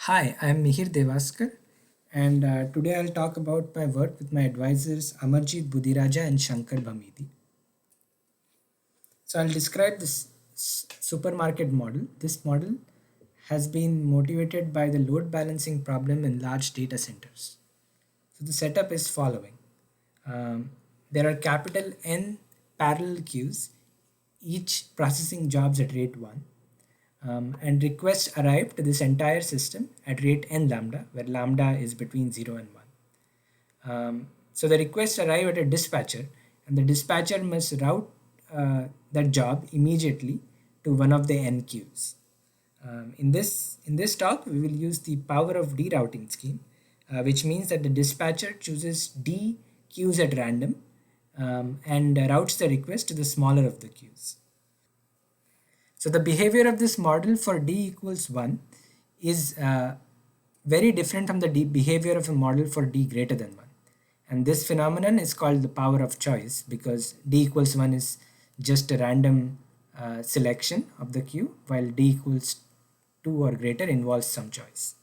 Hi, I'm Miheer Dewaskar, and today I'll talk about my work with my advisors Amarjit Budiraja and Shankar Bhamidi. So I'll describe this supermarket model. This model has been motivated by the load balancing problem in large data centers. So the setup is following. There are capital N parallel queues, each processing jobs at rate 1. And requests arrive to this entire system at rate n lambda, where lambda is between 0 and 1. So the requests arrive at a dispatcher, and the dispatcher must route that job immediately to one of the n queues. In this talk, we will use the power of derouting scheme, which means that the dispatcher chooses D queues at random and routes the request to the smaller of the queues. So the behavior of this model for d equals 1 is very different from the behavior of a model for d greater than 1. And this phenomenon is called the power of choice because d equals 1 is just a random selection of the queue, while d equals 2 or greater involves some choice.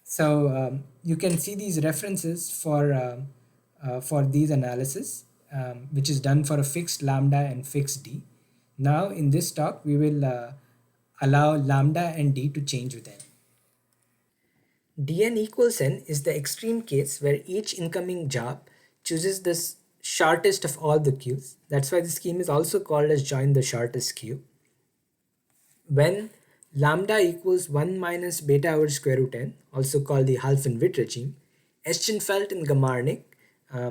So you can see these references for these analysis, which is done for a fixed lambda and fixed d. Now in this talk, we will allow lambda and d to change with n. Dn equals n is the extreme case where each incoming job chooses the shortest of all the queues. That's why the scheme is also called as join the shortest queue. When lambda equals 1 minus beta over square root n, also called the Half-Witt regime, Eschenfeld and Gamarnik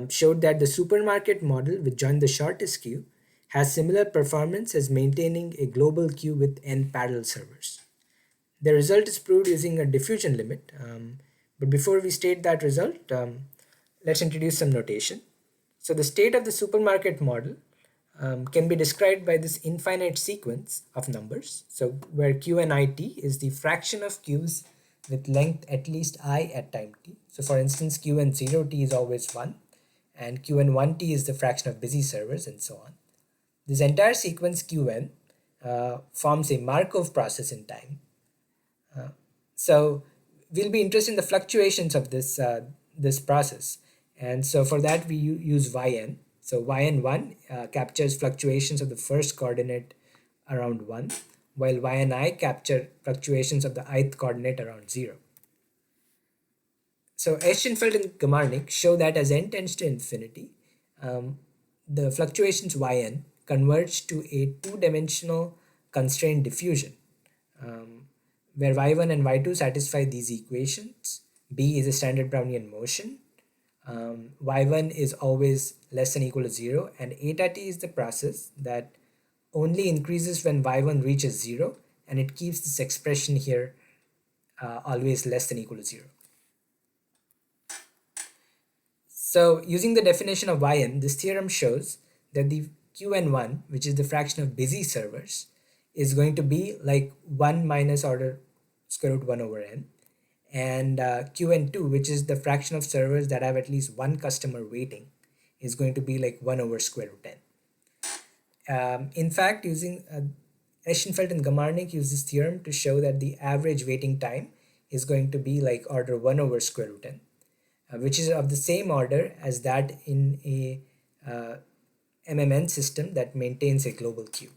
showed that the supermarket model with join the shortest queue has similar performance as maintaining a global queue with n parallel servers. The result is proved using a diffusion limit, but before we state that result, let's introduce some notation. So the state of the supermarket model can be described by this infinite sequence of numbers. So where Qnit is the fraction of queues with length at least I at time t. So for instance, Qn0t is always 1, and Qn1t is the fraction of busy servers, and so on. This entire sequence Qn forms a Markov process in time. So we'll be interested in the fluctuations of this process, and so for that we use yn. So yn1 captures fluctuations of the first coordinate around 1, while yni capture fluctuations of the ith coordinate around 0. So Eschenfeld and Gamarnik show that as n tends to infinity, the fluctuations yn converge to a two-dimensional constrained diffusion, where y1 and y2 satisfy these equations. B is a standard Brownian motion. Y1 is always less than or equal to 0, and eta t is the process that only increases when y1 reaches 0, and it keeps this expression here always less than or equal to 0. So using the definition of yn, this theorem shows that the Qn1, which is the fraction of busy servers, is going to be like 1 minus order square root 1 over n, and Qn2, which is the fraction of servers that have at least one customer waiting, is going to be like 1 over square root n. In fact, using Eschenfeld and Gamarnik use this theorem to show that the average waiting time is going to be like order 1 over square root n, which is of the same order as that in a MMN system that maintains a global queue.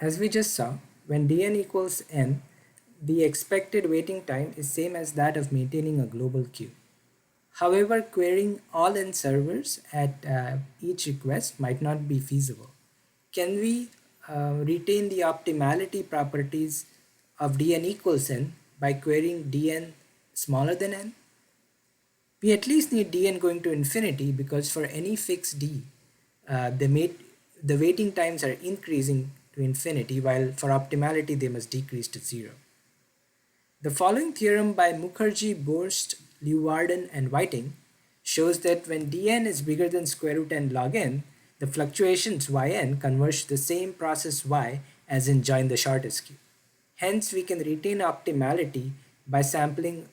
As we just saw, when dn equals n, the expected waiting time is same as that of maintaining a global queue. However, querying all n servers at each request might not be feasible. Can we retain the optimality properties of dn equals n by querying dn smaller than n? We at least need dn going to infinity because for any fixed d, the waiting times are increasing to infinity, while for optimality they must decrease to 0. The following theorem by Mukherjee, Borst, Leeuwarden, and Whiting shows that when dn is bigger than square root n log n, the fluctuations yn converge to the same process y as in join the shortest queue. Hence, we can retain optimality by sampling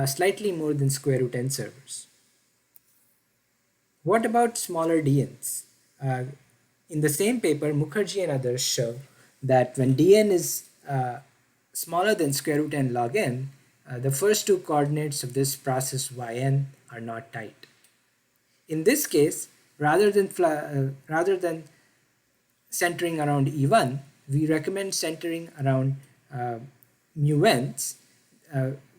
slightly more than square root n servers. What about smaller dn's? In the same paper, Mukherjee and others show that when dn is smaller than square root n log n, the first two coordinates of this process yn are not tight. In this case, rather than centering around E1, we recommend centering around mu n's,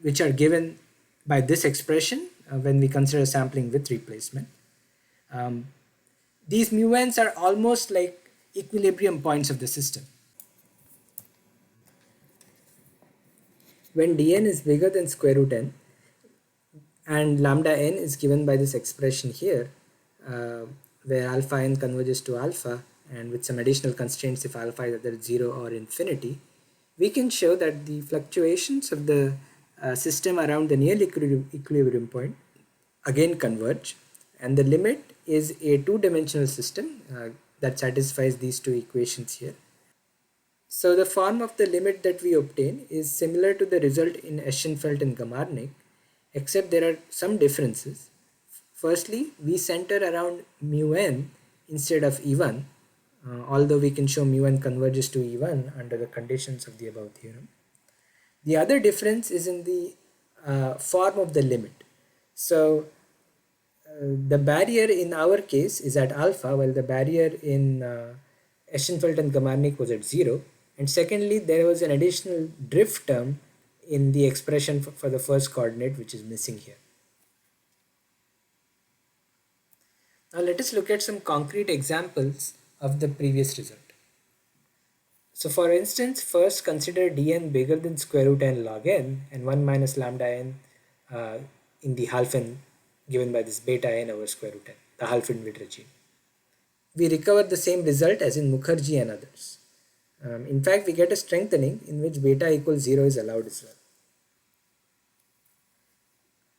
which are given by this expression when we consider sampling with replacement. These mu n's are almost like equilibrium points of the system. When dn is bigger than square root n and lambda n is given by this expression here, where alpha n converges to alpha, and with some additional constraints if alpha is either 0 or infinity, we can show that the fluctuations of the system around the near equilibrium point again converge, and the limit is a two-dimensional system that satisfies these two equations here. So the form of the limit that we obtain is similar to the result in Eschenfeld and Gamarnik, except there are some differences. Firstly, we center around mu n instead of E1, although we can show mu n converges to E1 under the conditions of the above theorem. The other difference is in the form of the limit. So the barrier in our case is at alpha, while the barrier in Eschenfeld and Gamarnik was at 0. And secondly, there was an additional drift term in the expression for the first coordinate, which is missing here. Now let us look at some concrete examples of the previous result. So for instance, first consider dn bigger than square root n log n and 1 minus lambda n in the half-n given by this beta n over square root n, the half-inverse regime. We recover the same result as in Mukherjee and others. In fact, we get a strengthening in which beta equals 0 is allowed as well.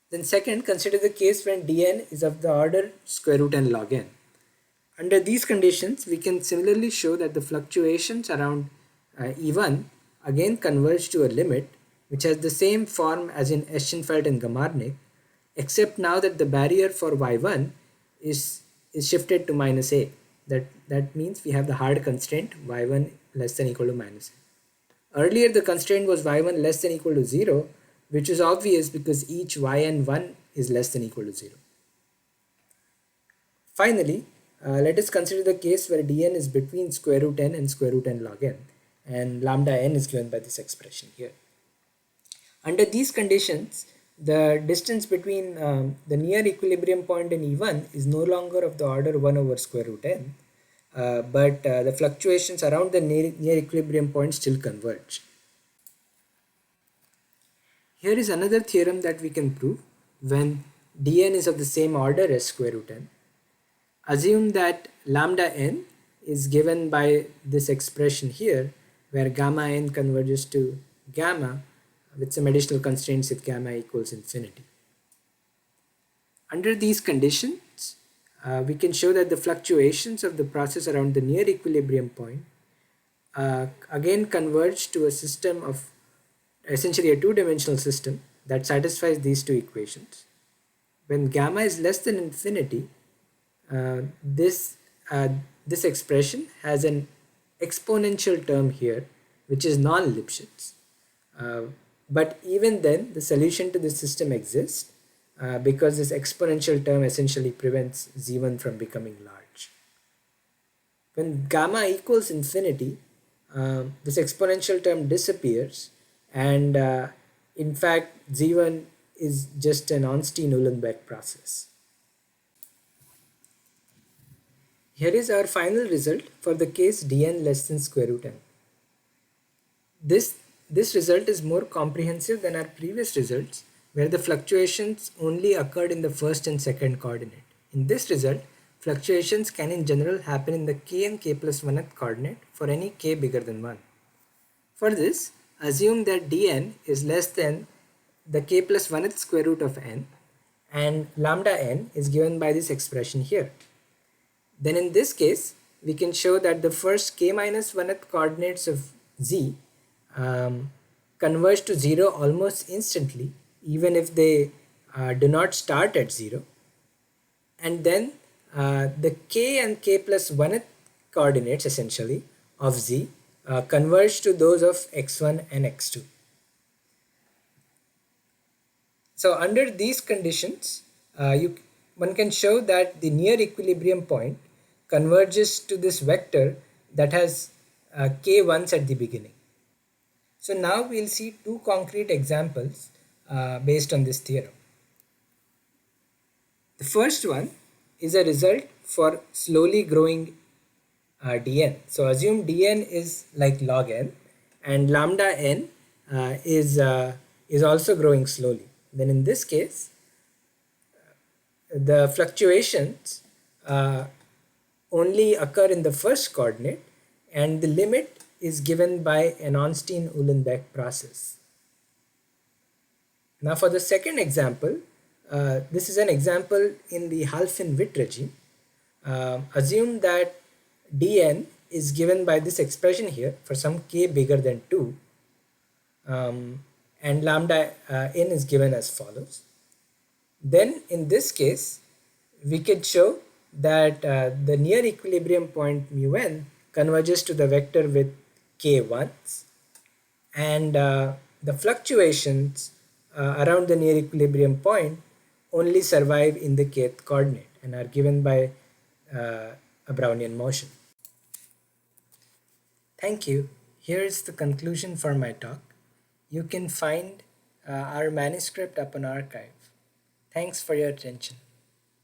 Then second, consider the case when dn is of the order square root n log n. Under these conditions, we can similarly show that the fluctuations around E1 again converge to a limit which has the same form as in Eschenfeld and Gamarnik, except now that the barrier for y1 is shifted to minus a. That means we have the hard constraint y1 less than equal to minus a. Earlier the constraint was y1 less than equal to 0, which is obvious because each yn1 is less than equal to 0. Finally, let us consider the case where dn is between square root n and square root n log n, and lambda n is given by this expression here. Under these conditions, the distance between the near equilibrium point and E1 is no longer of the order 1 over square root n, but the fluctuations around the near equilibrium point still converge. Here is another theorem that we can prove when dn is of the same order as square root n. Assume that lambda n is given by this expression here, where gamma n converges to gamma with some additional constraints if gamma equals infinity. Under these conditions, we can show that the fluctuations of the process around the near equilibrium point again converge to a system of essentially a two-dimensional system that satisfies these two equations. When gamma is less than infinity, this expression has an exponential term here which is non-Lipschitz. But even then, the solution to this system exists because this exponential term essentially prevents z1 from becoming large. When gamma equals infinity, this exponential term disappears, and in fact z1 is just an Ornstein-Uhlenbeck process. Here is our final result for the case dn less than square root n. This result is more comprehensive than our previous results, where the fluctuations only occurred in the first and second coordinate. In this result, fluctuations can in general happen in the k and k plus 1th coordinate for any k bigger than 1. For this, assume that dn is less than the k plus 1th square root of n, and lambda n is given by this expression here. Then in this case, we can show that the first k minus 1th coordinates of z converge to 0 almost instantly, even if they do not start at 0. And then the k and k plus 1th coordinates essentially of z converge to those of x1 and x2. So under these conditions, one can show that the near equilibrium point converges to this vector that has k ones at the beginning. So now we'll see two concrete examples based on this theorem. The first one is a result for slowly growing dn. So assume dn is like log n and lambda n is also growing slowly. Then in this case, the fluctuations only occur in the first coordinate and the limit is given by an Ornstein-Uhlenbeck process. Now for the second example, this is an example in the Halfin-Witt regime. Assume that dn is given by this expression here for some k bigger than 2 and lambda n is given as follows. Then in this case, we could show that the near equilibrium point mu n converges to the vector with k ones and the fluctuations around the near equilibrium point only survive in the kth coordinate and are given by a Brownian motion. Thank you. Here is the conclusion for my talk. You can find our manuscript up on archive. Thanks for your attention.